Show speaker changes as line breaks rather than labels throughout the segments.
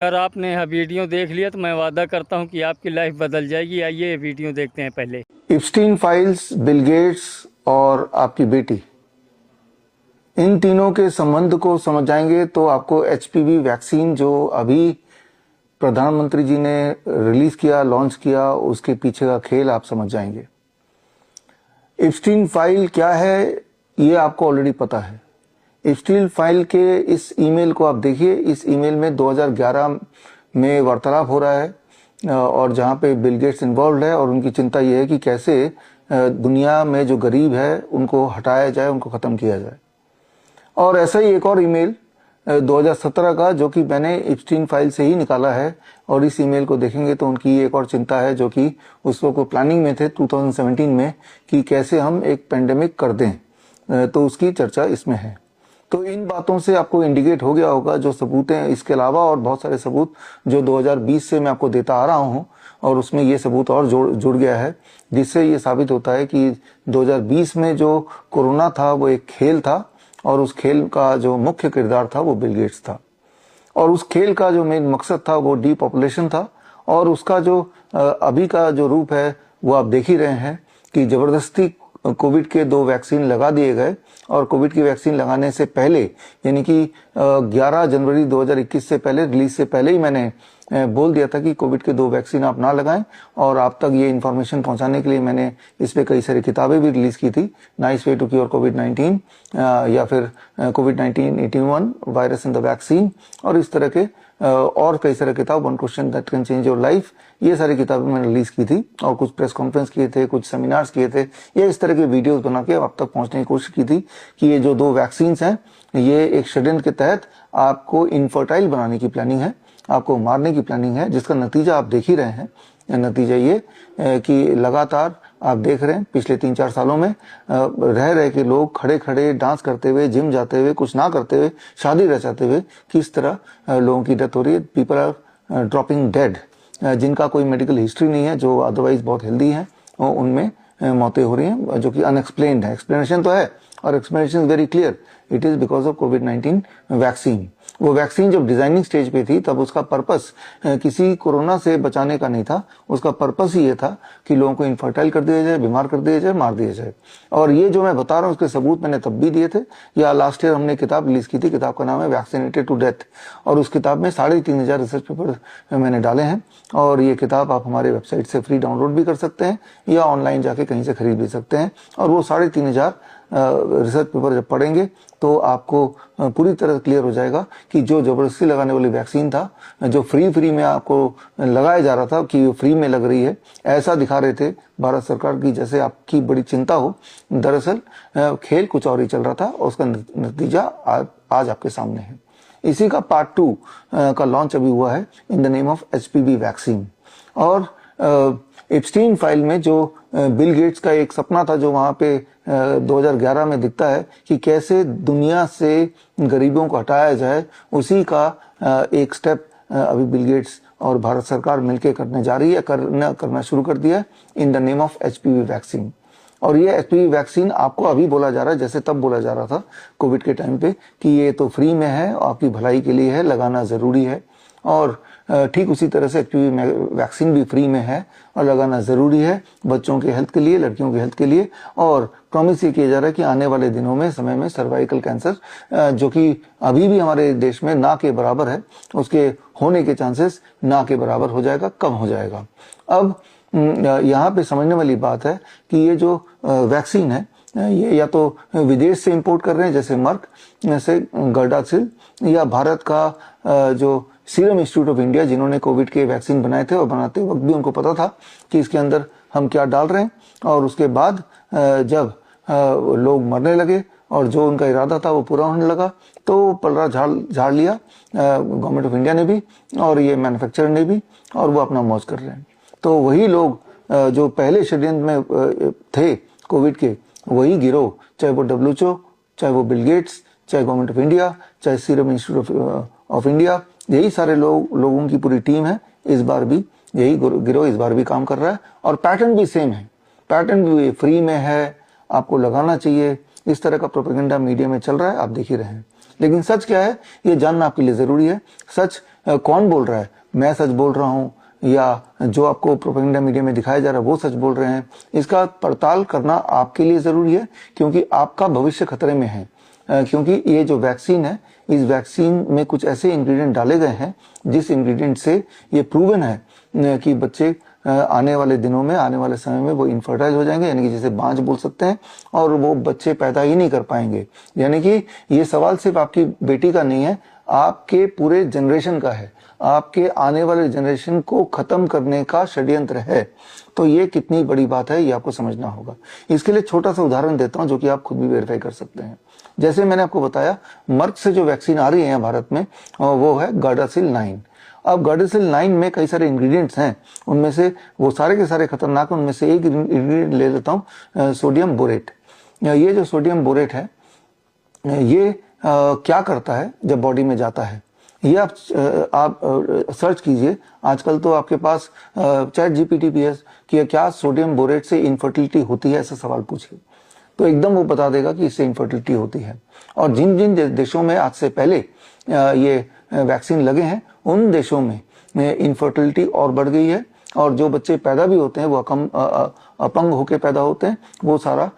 अगर आपने यह वीडियो देख लिया तो मैं वादा करता हूं कि आपकी लाइफ बदल जाएगी। आइए ये वीडियो देखते हैं पहले।
इप्स्टीन फाइल्स, बिल गेट्स और आपकी बेटी, इन तीनों के संबंध को समझ जाएंगे तो आपको एचपीवी वैक्सीन जो अभी प्रधानमंत्री जी ने रिलीज किया, लॉन्च किया, उसके पीछे का खेल आप समझ जाएंगे। इप्स्टीन फाइल क्या है ये आपको ऑलरेडी पता है। इप्स्टीन फाइल के इस ईमेल को आप देखिए। इस ईमेल में 2011 में वार्तालाप हो रहा है और जहां पे बिल गेट्स इन्वॉल्व है और उनकी चिंता ये है कि कैसे दुनिया में जो गरीब है उनको हटाया जाए, उनको खत्म किया जाए। और ऐसा ही एक और ईमेल 2017 का जो कि मैंने इप्स्टीन फाइल से ही निकाला है, और इस ईमेल को देखेंगे तो उनकी एक और चिंता है जो कि उस वक्त प्लानिंग में थे 2017 में कि कैसे हम एक पेंडेमिक कर दें, तो उसकी चर्चा इसमें है। तो इन बातों से आपको इंडिकेट हो गया होगा जो सबूत हैं, इसके अलावा और बहुत सारे सबूत जो 2020 से मैं आपको देता आ रहा हूं, और उसमें ये सबूत और जुड़ गया है, जिससे ये साबित होता है कि 2020 में जो कोरोना था वो एक खेल था, और उस खेल का जो मुख्य किरदार था वो बिल गेट्स था। और उस खेल का जो मेन मकसद था वो डीपॉपुलेशन था। और उसका जो अभी का जो रूप है वो आप देख ही रहे हैं कि जबरदस्ती कोविड के 2 वैक्सीन लगा दिए गए। और कोविड की वैक्सीन लगाने से पहले, यानी कि 11 जनवरी 2021 से पहले, रिलीज से पहले ही मैंने बोल दिया था कि कोविड के 2 वैक्सीन आप ना लगाएं। और आप तक ये इन्फॉर्मेशन पहुंचाने के लिए मैंने इस पे कई सारी किताबें भी रिलीज की थी, नाइस वे टू क्योर कोविड-19 या फिर कोविड-19 वायरस इन द वैक्सीन, और इस तरह के और कई सारे किताब, one question that can change your life, ये सारी किताबें मैंने रिलीज की थी। और कुछ प्रेस कॉन्फ्रेंस किए थे, कुछ सेमिनार्स किए थे, ये इस तरह के वीडियोस बना के आप तक पहुंचने की कोशिश की थी कि ये जो 2 वैक्सीन हैं ये एक षड्यंत्र के तहत आपको इनफर्टाइल बनाने की प्लानिंग है, आपको मारने की प्लानिंग है, जिसका नतीजा आप देख ही रहे हैं। नतीजा ये कि लगातार आप देख रहे हैं पिछले 3-4 सालों में रह रहे के लोग खड़े खड़े डांस करते हुए, जिम जाते हुए, कुछ ना करते हुए, शादी रचाते हुए किस तरह लोगों की डेथ हो रही है। पीपल आर ड्रॉपिंग डेड, जिनका कोई मेडिकल हिस्ट्री नहीं है, जो अदरवाइज बहुत हेल्दी है, और उनमें मौतें हो रही हैं जो कि अनएक्सप्लेन्ड है। एक्सप्लेनेशन तो है, और explanation very clear, it is because of covid vaccine. वो वैक्सीन जब डिजाइनिंग स्टेज पे थी तब उसका पर्पस किसी कोरोना से बचाने का नहीं था, उसका पर्पस ही ये था कि लोगों को इनफर्टाइल कर दिया जाए, बीमार कर दिया जाए, मार दिया जाए। और ये जो मैं बता रहा हूँ उसके सबूत मैंने तब भी दिए थे, या लास्ट ईयर हमने किताब रिलीज की थी, किताब का नाम है वैक्सीनेटेड टू डेथ, और उस किताब में 3500 रिसर्च पेपर मैंने डाले हैं। और ये किताब आप हमारे वेबसाइट से फ्री डाउनलोड भी कर सकते हैं या ऑनलाइन जाके कहीं से खरीद भी सकते हैं। और वो 3500 रिसर्च पेपर जब पढ़ेंगे तो आपको पूरी तरह क्लियर हो जाएगा कि जो जबरदस्ती लगाने वाली वैक्सीन था, जो फ्री में आपको लगाया जा रहा था कि फ्री में लग रही है, ऐसा दिखा रहे थे भारत सरकार की जैसे आपकी बड़ी चिंता हो, दरअसल खेल कुछ और ही चल रहा था, और उसका नतीजा आज आपके सामने है। इसी का पार्ट 2 का लॉन्च अभी हुआ है in the name of HPV vaccine. और एप्स्टीन फाइल में जो बिल गेट्स का एक सपना था जो वहां पे 2011 में दिखता है कि कैसे दुनिया से गरीबों को हटाया जाए, उसी का एक स्टेप अभी बिल गेट्स और भारत सरकार मिलकर करने जा रही है, करना शुरू कर दिया in the name of HPV vaccine. और ये एचपीवी वैक्सीन आपको अभी बोला जा रहा है जैसे तब बोला जा रहा था कोविड के टाइम पे कि ये तो फ्री में है, आपकी भलाई के लिए है, लगाना जरूरी है। और ठीक उसी तरह से एचपीवी वैक्सीन भी फ्री में है और लगाना जरूरी है, बच्चों के हेल्थ के लिए, लड़कियों के हेल्थ के लिए। और प्रॉमिस ये किया जा रहा है कि आने वाले दिनों में, समय में सर्वाइकल कैंसर जो कि अभी भी हमारे देश में ना के बराबर है, उसके होने के चांसेस ना के बराबर हो जाएगा, कम हो जाएगा। अब यहाँ पे समझने वाली बात है कि ये जो वैक्सीन है ये या तो विदेश से इंपोर्ट कर रहे हैं जैसे मर्क से गर्डासिल, या भारत का जो सीरम इंस्टीट्यूट ऑफ इंडिया जिन्होंने कोविड के वैक्सीन बनाए थे, और बनाते वक्त भी उनको पता था कि इसके अंदर हम क्या डाल रहे हैं। और उसके बाद जब लोग मरने लगे और जो उनका इरादा था वो पूरा होने लगा, तो पलड़ा झाड़ लिया गवर्नमेंट ऑफ इंडिया ने भी और ये मैन्युफैक्चरर ने भी, और वो अपना मौज कर रहे हैं। तो वही लोग जो पहले षड्यंत्र में थे कोविड के, वही गिरोह, चाहे वो WHO, चाहे वो बिल गेट्स, चाहे गवर्नमेंट ऑफ इंडिया, चाहे सीरम इंस्टीट्यूट ऑफ इंडिया, यही सारे लोगों की पूरी टीम है। इस बार भी यही गिरोह इस बार भी काम कर रहा है, और पैटर्न भी सेम है, पैटर्न भी फ्री में है, आपको लगाना चाहिए, इस तरह का प्रोपेगेंडा मीडिया में चल रहा है, आप देख ही रहे हैं। लेकिन सच क्या है ये जानना आपके लिए जरूरी है। सच कौन बोल रहा है, मैं सच बोल रहा हूँ या जो आपको प्रोपेगेंडा मीडिया में दिखाया जा रहा है वो सच बोल रहे हैं, इसका पड़ताल करना आपके लिए जरूरी है, क्योंकि आपका भविष्य खतरे में है। क्योंकि ये जो वैक्सीन है, इस वैक्सीन में कुछ ऐसे इंग्रेडिएंट डाले गए हैं जिस इंग्रेडिएंट से ये प्रूवन है कि बच्चे आने वाले दिनों में, आने वाले समय में वो इनफर्टाइल हो जाएंगे, यानी कि जिसे बांझ बोल सकते हैं, और वो बच्चे पैदा ही नहीं कर पाएंगे। यानी कि ये सवाल सिर्फ आपकी बेटी का नहीं है, आपके पूरे जनरेशन का है, आपके आने वाले जनरेशन को खत्म करने का षड्यंत्र है। तो ये कितनी बड़ी बात है, ये आपको समझना होगा। इसके लिए छोटा सा उदाहरण देता हूं जो कि आप खुद भी वेरीफाई कर सकते हैं। जैसे मैंने आपको बताया, मर्क से जो वैक्सीन आ रही है भारत में वो है गार्डासिल 9। अब गार्डासिल 9 में कई सारे इंग्रेडिएंट्स हैं, उनमें से वो सारे के सारे खतरनाक, उनमें से एक इंग्रेडिएंट ले लेता हूँ, सोडियम बोरेट। ये जो सोडियम बोरेट है, ये क्या करता है जब बॉडी में जाता है, ये आप सर्च कीजिए। आजकल तो आपके पास चैट जीपीटी भी है कि क्या सोडियम बोरेट से इनफर्टिलिटी होती है, ऐसा सवाल पूछिए तो एकदम वो बता देगा कि इससे इनफर्टिलिटी होती है। और जिन जिन देशों में आज से पहले ये वैक्सीन लगे हैं, उन देशों में इनफर्टिलिटी और बढ़ गई है, और जो बच्चे पैदा भी होते हैं वो अपंग होके पैदा होते हैं, वो सारा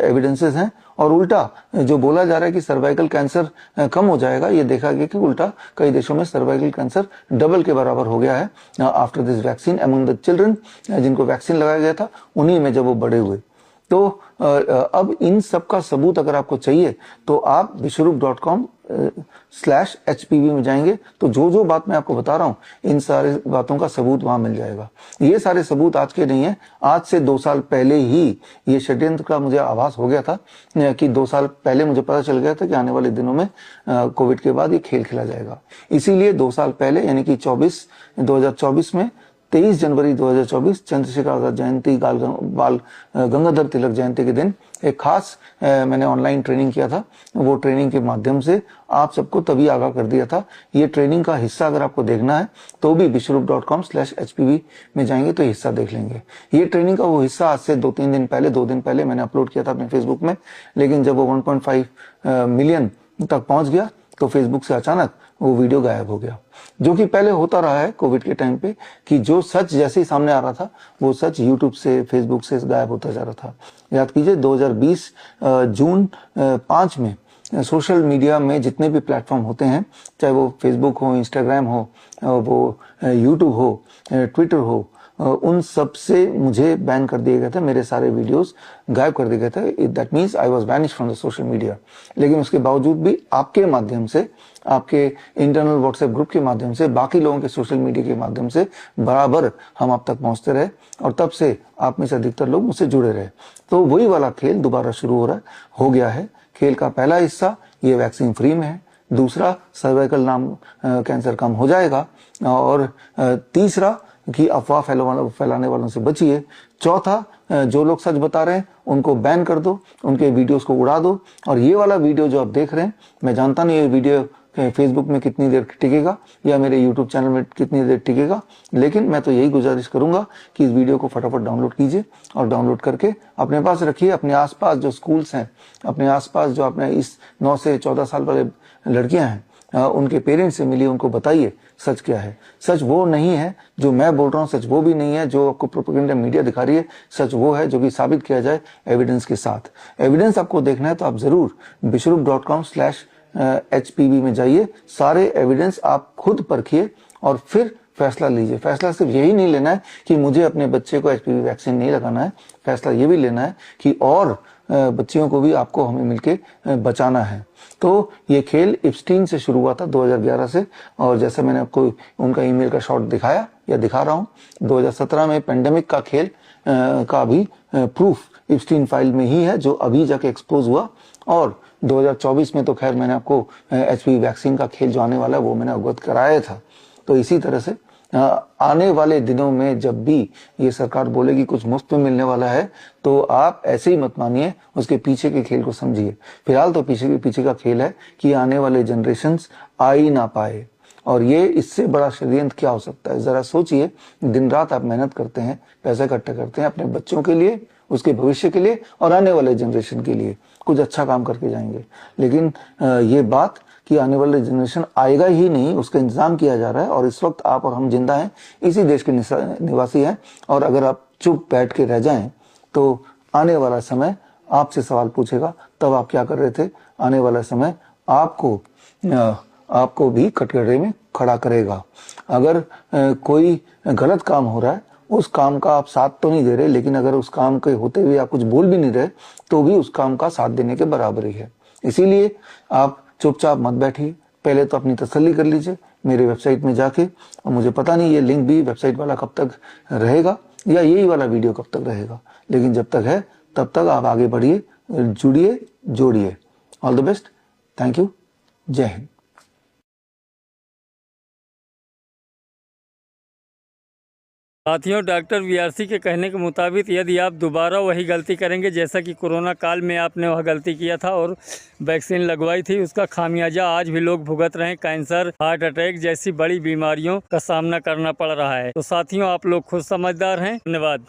एविडेंसेस हैं। और उल्टा जो बोला जा रहा है कि सर्वाइकल कैंसर कम हो जाएगा, ये देखा गया कि उल्टा कई देशों में सर्वाइकल कैंसर डबल के बराबर हो गया है after this vaccine among the children, जिनको वैक्सीन लगाया गया था उन्हीं में जब वो बड़े हुए। तो अब इन सब का सबूत अगर आपको चाहिए तो आप vishwarup.com/HPV में जाएंगे, तो जो जो बात मैं आपको बता रहा हूं, इन सारी बातों का सबूत वहां मिल जाएगा। ये सारे सबूत आज के नहीं है, आज से 2 साल पहले ही ये षड्यंत्र का मुझे आभास हो गया था कि 2 साल पहले मुझे पता चल गया था कि आने वाले दिनों में कोविड के बाद ये खेल खेला जाएगा। इसीलिए 2 साल पहले यानी कि 2024 में 23 जनवरी 2024 चंद्रशेखर आजाद जयंती, बाल गंगाधर तिलक जयंती के दिन एक खास मैंने ऑनलाइन ट्रेनिंग किया था। वो ट्रेनिंग के माध्यम से आप सबको तभी आगाह कर दिया था। ये ट्रेनिंग का हिस्सा अगर आपको देखना है तो भी vishwarup.com/HPV में जाएंगे तो हिस्सा देख लेंगे। ये ट्रेनिंग का वो हिस्सा आज से 2 दिन पहले मैंने अपलोड किया था अपने फेसबुक में, लेकिन जब वो 1.5 मिलियन तक पहुंच गया तो फेसबुक से अचानक वो वीडियो गायब हो गया। जो कि पहले होता रहा है कोविड के टाइम पे कि जो सच जैसे ही सामने आ रहा था वो सच यूट्यूब से, फेसबुक से गायब होता जा रहा था। याद कीजिए 2020 जून 5 में सोशल मीडिया में जितने भी प्लेटफॉर्म होते हैं, चाहे वो फेसबुक हो, इंस्टाग्राम हो, वो यूट्यूब हो, ट्विटर हो, उन सब से मुझे बैन कर दिए गए थे, मेरे सारे वीडियोस गायब कर दिए गए थे। That means I was banish from the social media. लेकिन उसके बावजूद भी आपके माध्यम से, आपके इंटरनल व्हाट्सएप ग्रुप के माध्यम से, बाकी लोगों के सोशल मीडिया के माध्यम से बराबर हम आप तक पहुंचते रहे, और तब से आप में से अधिकतर लोग मुझसे जुड़े रहे। तो वही वाला खेल दोबारा शुरू हो गया है। खेल का पहला हिस्सा ये वैक्सीन फ्री में है, दूसरा सर्वाइकल कैंसर कम हो जाएगा, और तीसरा कि अफवाह फैलाने वालों से बचिए, चौथा जो लोग सच बता रहे हैं उनको बैन कर दो, उनके वीडियोस को उड़ा दो। और ये वाला वीडियो जो आप देख रहे हैं, मैं जानता नहीं ये वीडियो फेसबुक में कितनी देर टिकेगा या मेरे यूट्यूब चैनल में कितनी देर टिकेगा, लेकिन मैं तो यही गुजारिश करूंगा कि इस वीडियो को फटाफट डाउनलोड कीजिए, और डाउनलोड करके अपने पास रखिए। अपने आसपास जो स्कूल्स हैं, अपने आसपास जो अपने इस 9 से 14 साल वाले लड़कियां हैं, उनके पेरेंट्स से मिलिए, उनको बताइए सच क्या है। सच वो नहीं है जो मैं बोल रहा हूँ, सच वो भी नहीं है जो आपको प्रोपेगेंडा मीडिया दिखा रही है। सच वो है जो कि साबित किया जाए एविडेंस के साथ। एविडेंस आपको देखना है तो आप जरूर vishwarup.com/HPV में जाइए, सारे एविडेंस आप खुद परखिए और फिर फैसला लीजिए। फैसला सिर्फ यही नहीं लेना है कि मुझे अपने बच्चे को HPV वैक्सीन नहीं लगाना है, फैसला ये भी लेना है कि और बच्चियों को भी आपको हमें मिलके बचाना है। तो ये खेल इप्स्टीन से शुरू हुआ था 2011 से, और जैसे मैंने आपको उनका ईमेल का शॉट दिखाया या दिखा रहा हूँ, 2017 में पेंडेमिक का खेल का भी प्रूफ इप्स्टीन फाइल में ही है जो अभी जाके एक्सपोज हुआ। और 2024 में तो खैर मैंने आपको HPV वैक्सीन का खेल जो आने वाला है वो मैंने अवगत कराया था। तो इसी तरह से आने वाले दिनों में जब भी ये सरकार बोलेगी कुछ मुफ्त में मिलने वाला है, तो आप ऐसे ही मत मानिए, उसके पीछे के खेल को समझिए। फिलहाल तो पीछे का खेल है कि आने वाले जनरेशन्स आ ही ना पाए, और ये इससे बड़ा षड्यंत्र क्या हो सकता है। जरा सोचिए, दिन रात आप मेहनत करते हैं, पैसा इकट्ठा करते हैं अपने बच्चों के लिए, उसके भविष्य के लिए और आने वाले जनरेशन के लिए, कुछ अच्छा काम करके जाएंगे, लेकिन ये बात कि आने वाले जनरेशन आएगा ही नहीं, उसका इंतजाम किया जा रहा है। और इस वक्त आप और हम जिंदा हैं, इसी देश के निवासी हैं। और अगर आप चुप बैठ के रह जाएं तो आने वाला समय आपसे सवाल पूछेगा, तब आप क्या कर रहे थे। आने वाला समय आपको भी कटघरे में खड़ा करेगा। अगर कोई गलत काम हो रहा है, उस काम का आप साथ तो नहीं दे रहे, लेकिन अगर उस काम के होते हुए आप कुछ बोल भी नहीं रहे तो भी उस काम का साथ देने के बराबर ही है। इसीलिए आप चुपचाप मत बैठिए, पहले तो अपनी तसल्ली कर लीजिए मेरे वेबसाइट में जाके। और मुझे पता नहीं ये लिंक भी वेबसाइट वाला कब तक रहेगा या यही वाला वीडियो कब तक रहेगा, लेकिन जब तक है तब तक आप आगे बढ़िए, जुड़िए, जोड़िए। All the best, thank you, जय हिंद।
साथियों, डॉक्टर वीआरसी के कहने के मुताबिक यदि आप दोबारा वही गलती करेंगे जैसा कि कोरोना काल में आपने वह गलती किया था और वैक्सीन लगवाई थी, उसका खामियाजा आज भी लोग भुगत रहे हैं। कैंसर, हार्ट अटैक जैसी बड़ी बीमारियों का सामना करना पड़ रहा है। तो साथियों, आप लोग खुद समझदार हैं। धन्यवाद।